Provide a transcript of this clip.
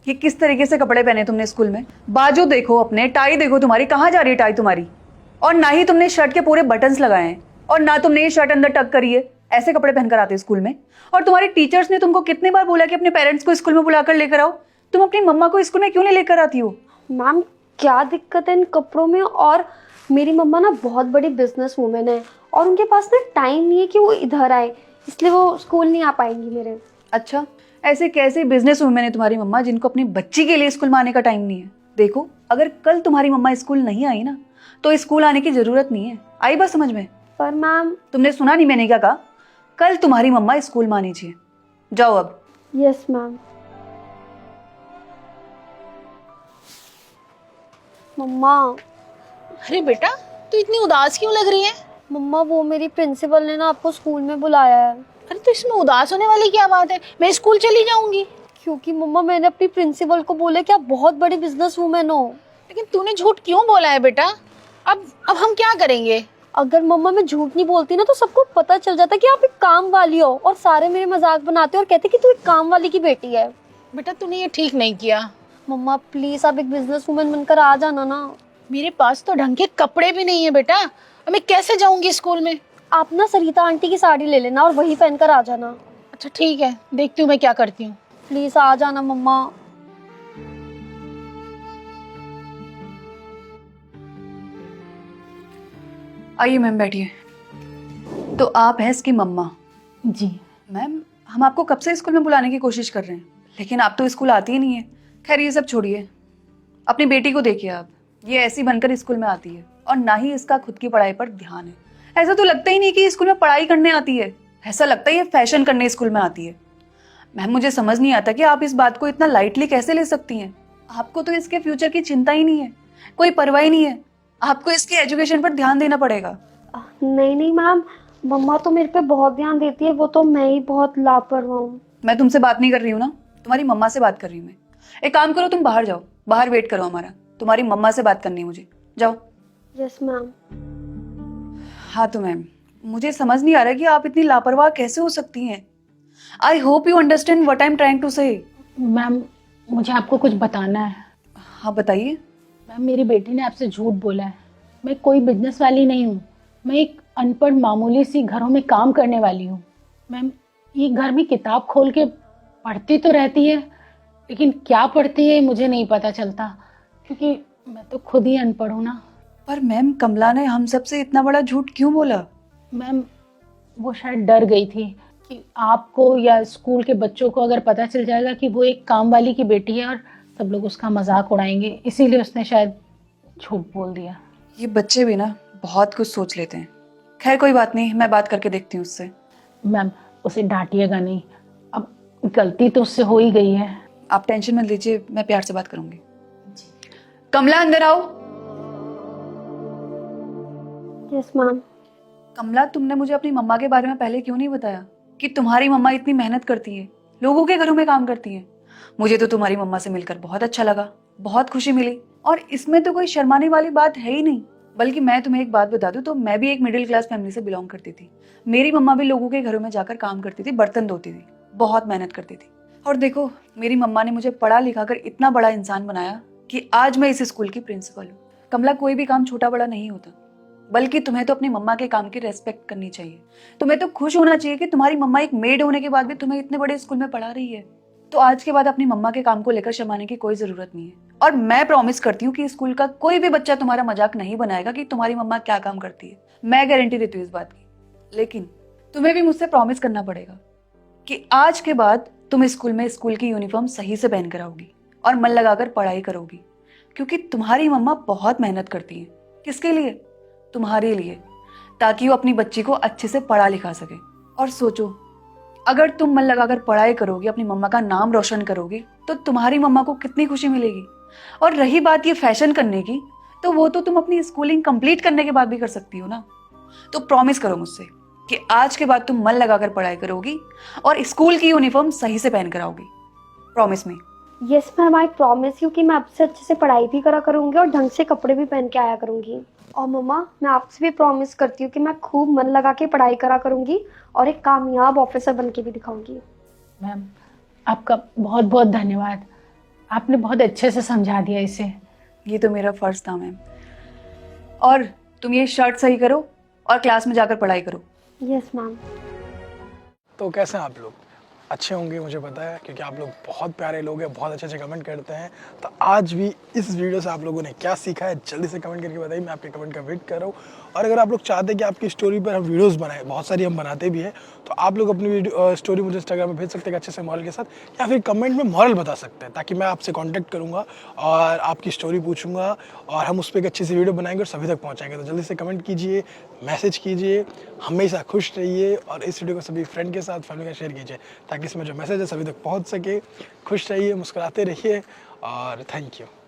ये किस तरीके से कपड़े पहने तुमने स्कूल में? बाजू देखो अपने, टाई देखो तुम्हारी, कहाँ जा रही है टाई तुम्हारी? और ना ही तुमने शर्ट के पूरे बटन्स लगाए हैं और ना तुमने ये शर्ट अंदर टक करी है। ऐसे कपड़े पहनकर आते स्कूल में? और तुम्हारे टीचर्स ने तुमको कितनी बार बोला कि अपने पेरेंट्स को स्कूल में बुलाकर लेकर आओ? तुम अपनी मम्मा को स्कूल में क्यों नहीं लेकर आती हो? मैम क्या दिक्कत है इन कपड़ों में? और मेरी मम्मा ना बहुत बड़ी बिजनेस वूमेन है और उनके पास ना टाइम नहीं है कि वो इधर आए, इसलिए वो स्कूल नहीं आ पाएंगी मेरे। अच्छा, ऐसे कैसे बिजनेस वूमेन है तुम्हारी मम्मा जिनको अपनी बच्ची के लिए स्कूल में आने का टाइम नहीं है? देखो, अगर कल तुम्हारी मम्मा स्कूल नहीं आई ना तो स्कूल आने की जरूरत नहीं है। आई बात समझ में? पर मैम। तुमने सुना नहीं मैंने क्या कहा? कल तुम्हारी मम्मा स्कूल में आनी चाहिए। जाओ अब। Yes ma'am. मम्मा। अरे बेटा, तू इतनी उदास क्यों लग रही है? मम्मा वो मेरी प्रिंसिपल ने ना आपको स्कूल में बुलाया है। अरे तो इसमें उदास होने वाली क्या बात है? मैं स्कूल चली जाऊंगी। क्योंकि मम्मा मैंने अपनी प्रिंसिपल को बोला कि आप बहुत बड़ी बिजनेस वूमेन हो। लेकिन तूने झूठ क्यों बोला है बेटा? अब हम क्या करेंगे? अगर मम्मा मैं झूठ नहीं बोलती ना तो सबको पता चल जाता कि आप एक काम वाली हो और सारे मेरे मजाक बनाते और कहते कि तू एक काम वाली की बेटी है। बेटा तूने ये ठीक नहीं किया। मम्मा प्लीज आप एक बिजनेस वूमेन बनकर आ जाना ना। मेरे पास तो ढंग के कपड़े भी नहीं है बेटा, अब मैं कैसे जाऊंगी स्कूल में? आप ना सरिता आंटी की साड़ी ले लेना और वही पहनकर आ जाना। अच्छा ठीक है, देखती हूँ मैं क्या करती हूँ। प्लीज आ जाना मम्मा। आइए मैम, बैठिए। तो आप हैं इसकी मम्मा? जी मैम, हम आपको कब से स्कूल में बुलाने की कोशिश कर रहे हैं, लेकिन आप तो स्कूल आती ही नहीं है। खैर ये सब छोड़िए, अपनी बेटी को देखिए आप। ये ऐसी बनकर स्कूल में आती है और ना ही इसका खुद की पढ़ाई पर ध्यान है। ऐसा तो लगता ही नहीं कि स्कूल में पढ़ाई करने आती है, ऐसा लगता है ये फैशन करने स्कूल में आती है। मैम मुझे समझ नहीं आता कि आप इस बात को इतना लाइटली कैसे ले सकती हैं। आपको तो इसके फ्यूचर की चिंता ही नहीं है, कोई परवाह ही नहीं है। आपको इसके एजुकेशन पर ध्यान देना पड़ेगा। नहीं नहीं मैम, मम्मा तो मेरे पे बहुत ध्यान देती है, वो तो मैं ही बहुत लापरवाह हूँ। मैं तुमसे बात नहीं कर रही हूँ ना, तुम्हारी मम्मा से बात कर रही हूँ मैं। एक काम करो, तुम बाहर जाओ, बाहर वेट करो हमारा। तुम्हारी मम्मा से बात करनी है मुझे, जाओ। Yes ma'am. हाँ तो मैम, मुझे समझ नहीं आ रहा कि आप इतनी लापरवाह कैसे हो सकती हैं। I hope you understand what I am trying to say. Ma'am, मुझे आपको कुछ बताना है। हाँ बताइए। मैम मेरी बेटी ने आपसे झूठ बोला है। मैं कोई बिजनेस वाली नहीं हूँ, मैं एक अनपढ़ मामूली सी घरों में काम करने वाली हूँ। मैम ये घर में किताब खोल के पढ़ती तो रहती है, लेकिन क्या पढ़ती है मुझे नहीं पता चलता, क्योंकि मैं तो खुद ही अनपढ़ हूँ ना। पर मैम, कमला ने हम सबसे इतना बड़ा झूठ क्यों बोला? मैम वो शायद डर गई थी कि आपको या स्कूल के बच्चों को अगर पता चल जाएगा कि वो एक काम वाली की बेटी है और सब लोग उसका मजाक उड़ाएंगे, इसीलिए उसने शायद झूठ बोल दिया। ये बच्चे भी ना बहुत कुछ सोच लेते हैं। खैर कोई बात नहीं, मैं बात करके देखती हूँ उससे। मैम उसे डांटिएगा नहीं, अब गलती तो उससे हो ही गई है। आप टेंशन मत लीजिए, मैं प्यार से बात करूंगी। कमला अंदर आओ। Yes ma'am. कमला, तुमने मुझे अपनी मम्मा के बारे में पहले क्यों नहीं बताया कि तुम्हारी मम्मा इतनी मेहनत करती है, लोगों के घरों में काम करती है? मुझे तो तुम्हारी मम्मा से मिलकर बहुत अच्छा लगा, बहुत खुशी मिली। और इसमें तो कोई शर्माने वाली बात है ही नहीं। बल्कि मैं तुम्हें एक बात बता दूं तो मैं भी एक मिडिल क्लास फैमिली से बिलोंग करती थी। मेरी मम्मा भी लोगों के घरों में जाकर काम करती थी, बर्तन धोती थी, बहुत मेहनत करती थी। और देखो, मेरी मम्मा ने मुझे पढ़ा लिखा कर इतना बड़ा इंसान बनाया कि आज मैं इस स्कूल की प्रिंसिपल हूँ। कमला, कोई भी काम छोटा बड़ा नहीं होता, बल्कि तुम्हें तो अपनी मम्मा के काम की रेस्पेक्ट करनी चाहिए। तुम्हें तो खुश होना चाहिए कि तुम्हारी मम्मा एक मेड होने के बाद भी तुम्हें इतने बड़े स्कूल में पढ़ा रही है। तो आज के बाद अपनी मम्मा के काम को लेकर शर्माने की कोई जरूरत नहीं है। और मैं प्रॉमिस करती हूँ कि स्कूल का कोई भी बच्चा तुम्हारा मजाक नहीं बनाएगा कि तुम्हारी मम्मा क्या काम करती है। मैं गारंटी देती हूँ इस बात की। लेकिन तुम्हें भी मुझसे प्रॉमिस करना पड़ेगा कि आज के बाद तुम स्कूल में स्कूल की यूनिफॉर्म सही से पहन कर आओगी और मन लगाकर पढ़ाई करोगी, क्योंकि तुम्हारी मम्मा बहुत मेहनत करती है। किसके लिए? तुम्हारे लिए, ताकि वो अपनी बच्ची को अच्छे से पढ़ा लिखा सके। और सोचो, अगर तुम मन लगाकर पढ़ाई करोगी, अपनी मम्मा का नाम रोशन करोगी, तो तुम्हारी मम्मा को कितनी खुशी मिलेगी। और रही बात ये फैशन करने की, तो वो तो तुम अपनी स्कूलिंग कंप्लीट करने के बाद भी कर सकती हो ना। तो प्रॉमिस करो मुझसे कि आज के बाद तुम मन लगाकर पढ़ाई करोगी और स्कूल की यूनिफॉर्म सही से पहन कर आओगी। Promise me? Yes ma'am, I promise you कि मैं आपसे अच्छे से पढ़ाई भी करा करूँगी और ढंग से कपड़े भी पहन के आया करूँगी। और मम्मा मैं आपसे भी प्रॉमिस करती हूँ कि मैं खूब मन लगा के पढ़ाई करा करूँगी और एक कामयाब ऑफिसर बन के भी दिखाऊंगी। मैम आपका बहुत बहुत धन्यवाद। आपने बहुत अच्छे से समझा दिया इसे। ये तो मेरा फर्ज था मैम। और तुम ये शर्ट सही करो और क्लास में जाकर पढ़ाई करो। Yes ma'am. तो कैसे हैं आप लोग? अच्छे होंगे मुझे पता है, क्योंकि आप लोग बहुत प्यारे लोग हैं, बहुत अच्छे अच्छे कमेंट करते हैं। तो आज भी इस वीडियो से आप लोगों ने क्या सीखा है जल्दी से कमेंट करके बताइए, मैं आपके कमेंट का वेट कर रहा हूँ। और अगर आप लोग चाहते हैं कि आपकी स्टोरी पर हम वीडियोस बनाएं, बहुत सारी हम बनाते भी हैं, तो आप लोग अपनी स्टोरी मुझे इंस्टाग्राम में भेज सकते हैं अच्छे से मॉरल के साथ, या फिर कमेंट में मॉरल बता सकते हैं, ताकि मैं आपसे कॉन्टैक्ट करूँगा और आपकी स्टोरी पूछूंगा और हम उस पर एक अच्छी सी वीडियो बनाएंगे और सभी तक पहुँचाएंगे। तो जल्दी से कमेंट कीजिए, मैसेज कीजिए, हमेशा खुश रहिए और इस वीडियो को सभी फ्रेंड के साथ, फैमिली के साथ शेयर कीजिए, ताकि इसमें जो मैसेज है सभी तक पहुंच सके। खुश रहिए, मुस्कुराते रहिए और थैंक यू।